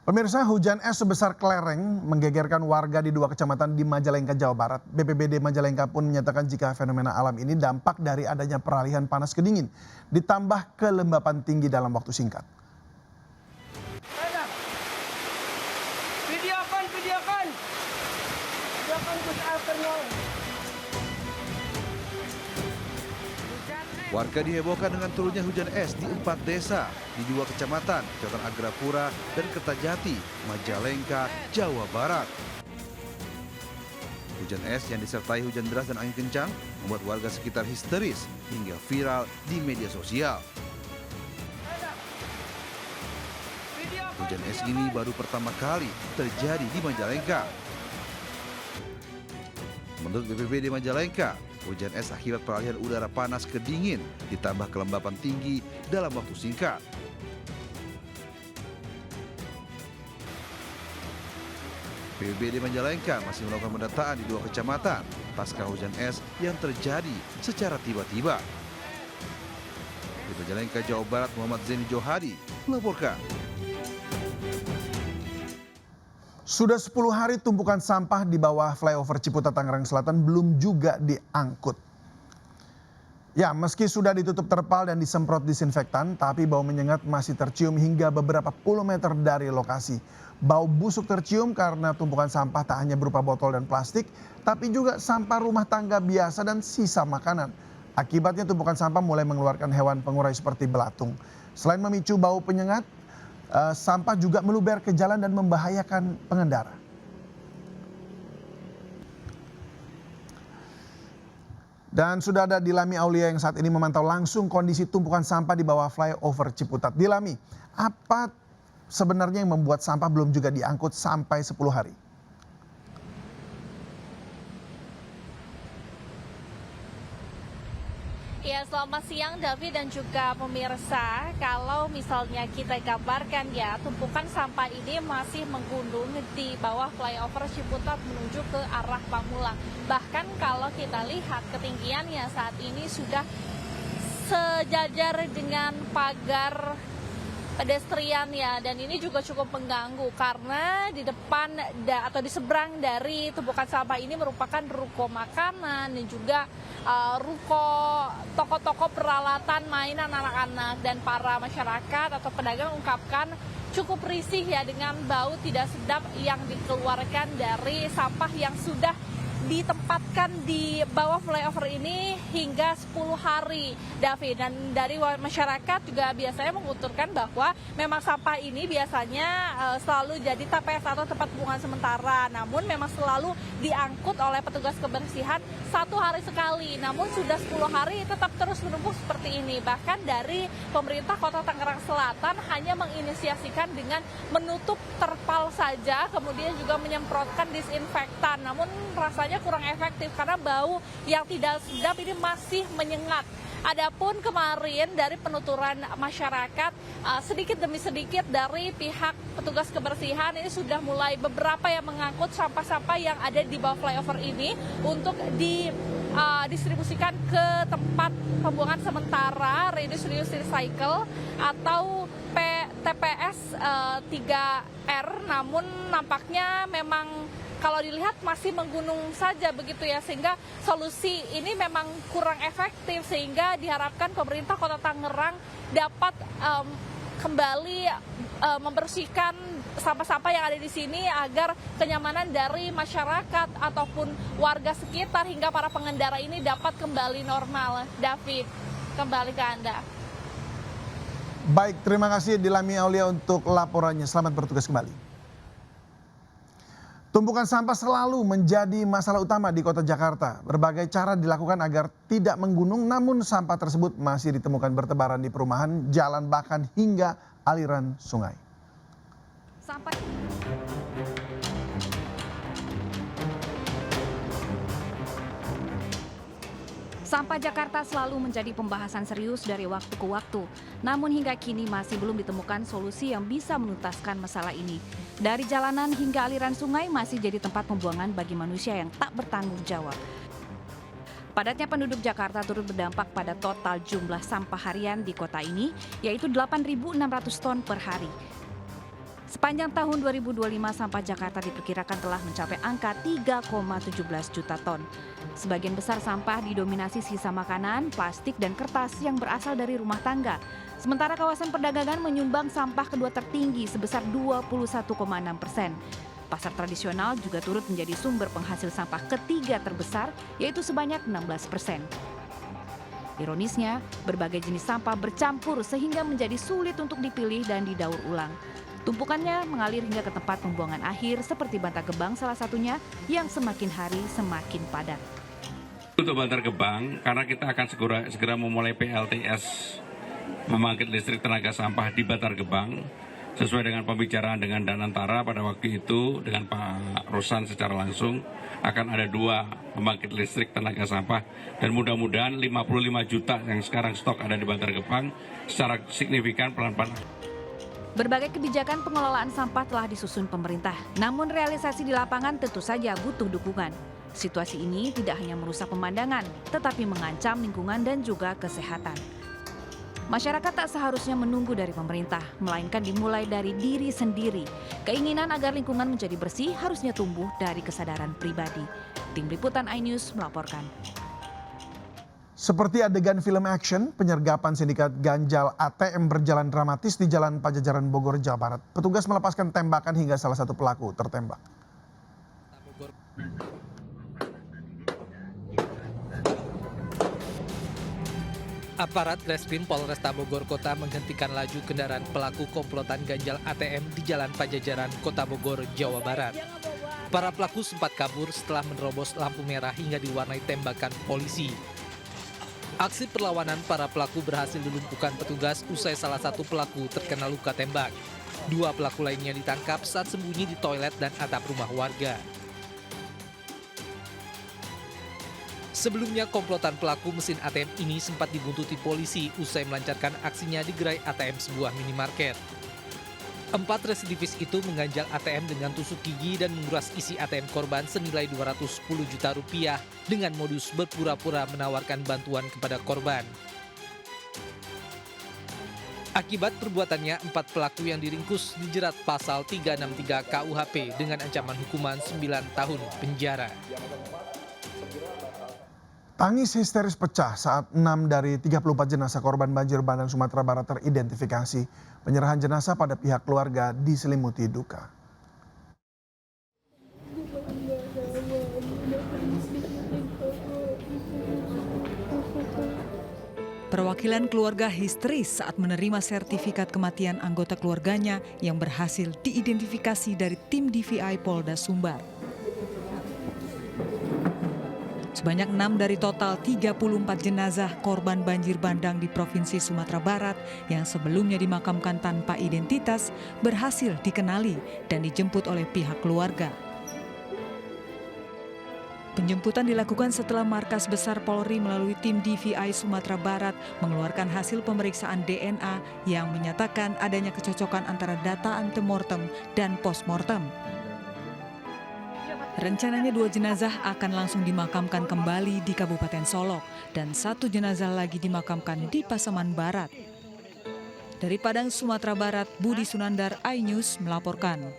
Pemirsa, hujan es sebesar kelereng menggegerkan warga di dua kecamatan di Majalengka, Jawa Barat. BPBD Majalengka pun menyatakan jika fenomena alam ini dampak dari adanya peralihan panas ke dingin, ditambah kelembapan tinggi dalam waktu singkat. Videokan Gus Alpernya. Warga dihebohkan dengan turunnya hujan es di 4 desa di 2 kecamatan, Kecamatan Agrapura dan Kertajati, Majalengka, Jawa Barat. Hujan es yang disertai hujan deras dan angin kencang membuat warga sekitar histeris hingga viral di media sosial. Hujan es ini baru pertama kali terjadi di Majalengka. Menurut BPBD Majalengka, hujan es akibat peralihan udara panas ke dingin ditambah kelembapan tinggi dalam waktu singkat. BPBD Majalengka masih melakukan pendataan di 2 kecamatan pasca hujan es yang terjadi secara tiba-tiba. Di Majalengka, Jawa Barat, Muhammad Zaini Johadi melaporkan. Sudah 10 hari tumpukan sampah di bawah flyover Ciputat Tangerang Selatan belum juga diangkut. Ya, meski sudah ditutup terpal dan disemprot disinfektan, tapi bau menyengat masih tercium hingga beberapa puluh meter dari lokasi. Bau busuk tercium karena tumpukan sampah tak hanya berupa botol dan plastik, tapi juga sampah rumah tangga biasa dan sisa makanan. Akibatnya tumpukan sampah mulai mengeluarkan hewan pengurai seperti belatung. Selain memicu bau penyengat, sampah juga meluber ke jalan dan membahayakan pengendara. Dan sudah ada Dilami Aulia yang saat ini memantau langsung kondisi tumpukan sampah di bawah flyover Ciputat. Dilami, apa sebenarnya yang membuat sampah belum juga diangkut sampai 10 hari? Ya, selamat siang David dan juga pemirsa. Kalau misalnya kita gambarkan ya, tumpukan sampah ini masih menggunung di bawah flyover Ciputat menuju ke arah Pamulang. Bahkan kalau kita lihat ketinggiannya saat ini sudah sejajar dengan pagar pedestrian ya, dan ini juga cukup mengganggu karena di depan atau di seberang dari tumpukan sampah ini merupakan ruko makanan dan juga ruko toko-toko peralatan mainan anak-anak, dan para masyarakat atau pedagang mengungkapkan cukup risih ya dengan bau tidak sedap yang dikeluarkan dari sampah yang sudah ditempatkan di bawah flyover ini hingga 10 hari, David. Dan dari masyarakat juga biasanya menguturkan bahwa memang sampah ini biasanya selalu jadi TPS atau tempat pembuangan sementara, namun memang selalu diangkut oleh petugas kebersihan 1 hari sekali. Namun sudah 10 hari tetap terus menumpuk seperti ini. Bahkan dari pemerintah Kota Tangerang Selatan hanya menginisiasikan dengan menutup terpal saja, kemudian juga menyemprotkan disinfektan. Namun rasanya kurang efektif karena bau yang tidak sedap ini masih menyengat. Adapun kemarin dari penuturan masyarakat, sedikit demi sedikit dari pihak petugas kebersihan ini sudah mulai beberapa yang mengangkut sampah-sampah yang ada di bawah flyover ini untuk didistribusikan ke tempat pembuangan sementara reduce recycle atau TPS 3R. Namun nampaknya memang kalau dilihat masih menggunung saja begitu ya, sehingga solusi ini memang kurang efektif, sehingga diharapkan pemerintah Kota Tangerang dapat kembali membersihkan sampah-sampah yang ada di sini agar kenyamanan dari masyarakat ataupun warga sekitar hingga para pengendara ini dapat kembali normal. David, kembali ke Anda. Baik, terima kasih Dilami Aulia untuk laporannya. Selamat bertugas kembali. Tumpukan sampah selalu menjadi masalah utama di Kota Jakarta. Berbagai cara dilakukan agar tidak menggunung, namun sampah tersebut masih ditemukan bertebaran di perumahan, jalan, bahkan hingga aliran sungai. Sampah Jakarta selalu menjadi pembahasan serius dari waktu ke waktu. Namun hingga kini masih belum ditemukan solusi yang bisa menuntaskan masalah ini. Dari jalanan hingga aliran sungai masih jadi tempat pembuangan bagi manusia yang tak bertanggung jawab. Padatnya penduduk Jakarta turut berdampak pada total jumlah sampah harian di kota ini, yaitu 8.600 ton per hari. Sepanjang tahun 2025, sampah Jakarta diperkirakan telah mencapai angka 3,17 juta ton. Sebagian besar sampah didominasi sisa makanan, plastik, dan kertas yang berasal dari rumah tangga. Sementara kawasan perdagangan menyumbang sampah kedua tertinggi sebesar 21,6%. Pasar tradisional juga turut menjadi sumber penghasil sampah ketiga terbesar, yaitu sebanyak 16%. Ironisnya, berbagai jenis sampah bercampur sehingga menjadi sulit untuk dipilih dan didaur ulang. Tumpukannya mengalir hingga ke tempat pembuangan akhir seperti Bantar Gebang salah satunya yang semakin hari semakin padat. Untuk Bantar Gebang, karena kita akan segera memulai PLTS pembangkit listrik tenaga sampah di Bantar Gebang, sesuai dengan pembicaraan dengan Danantara pada waktu itu dengan Pak Rosan secara langsung, akan ada 2 pembangkit listrik tenaga sampah dan mudah-mudahan 55 juta yang sekarang stok ada di Bantar Gebang secara signifikan pelan-pelan. Berbagai kebijakan pengelolaan sampah telah disusun pemerintah, namun realisasi di lapangan tentu saja butuh dukungan. Situasi ini tidak hanya merusak pemandangan, tetapi mengancam lingkungan dan juga kesehatan. Masyarakat tak seharusnya menunggu dari pemerintah, melainkan dimulai dari diri sendiri. Keinginan agar lingkungan menjadi bersih harusnya tumbuh dari kesadaran pribadi. Tim Liputan iNews melaporkan. Seperti adegan film action, penyergapan sindikat ganjal ATM berjalan dramatis di Jalan Pajajaran Bogor, Jawa Barat. Petugas melepaskan tembakan hingga salah satu pelaku tertembak. Aparat Reskrim Polresta Bogor Kota menghentikan laju kendaraan pelaku komplotan ganjal ATM di Jalan Pajajaran, Kota Bogor, Jawa Barat. Para pelaku sempat kabur setelah menerobos lampu merah hingga diwarnai tembakan polisi. Aksi perlawanan para pelaku berhasil dilumpuhkan petugas usai salah satu pelaku terkena luka tembak. 2 pelaku lainnya ditangkap saat sembunyi di toilet dan atap rumah warga. Sebelumnya komplotan pelaku mesin ATM ini sempat dibuntuti polisi usai melancarkan aksinya di gerai ATM sebuah minimarket. 4 residivis itu mengganjal ATM dengan tusuk gigi dan menguras isi ATM korban senilai 210 juta rupiah dengan modus berpura-pura menawarkan bantuan kepada korban. Akibat perbuatannya, 4 pelaku yang diringkus dijerat pasal 363 KUHP dengan ancaman hukuman 9 tahun penjara. Tangis histeris pecah saat 6 dari 34 jenazah korban banjir bandang Sumatera Barat teridentifikasi. Penyerahan jenazah pada pihak keluarga diselimuti duka. Perwakilan keluarga histeris saat menerima sertifikat kematian anggota keluarganya yang berhasil diidentifikasi dari tim DVI Polda Sumbar. Sebanyak 6 dari total 34 jenazah korban banjir bandang di Provinsi Sumatera Barat yang sebelumnya dimakamkan tanpa identitas berhasil dikenali dan dijemput oleh pihak keluarga. Penjemputan dilakukan setelah Markas Besar Polri melalui tim DVI Sumatera Barat mengeluarkan hasil pemeriksaan DNA yang menyatakan adanya kecocokan antara data antemortem dan postmortem. Rencananya 2 jenazah akan langsung dimakamkan kembali di Kabupaten Solok dan 1 jenazah lagi dimakamkan di Pasaman Barat. Dari Padang, Sumatera Barat, Budi Sunandar, iNews melaporkan.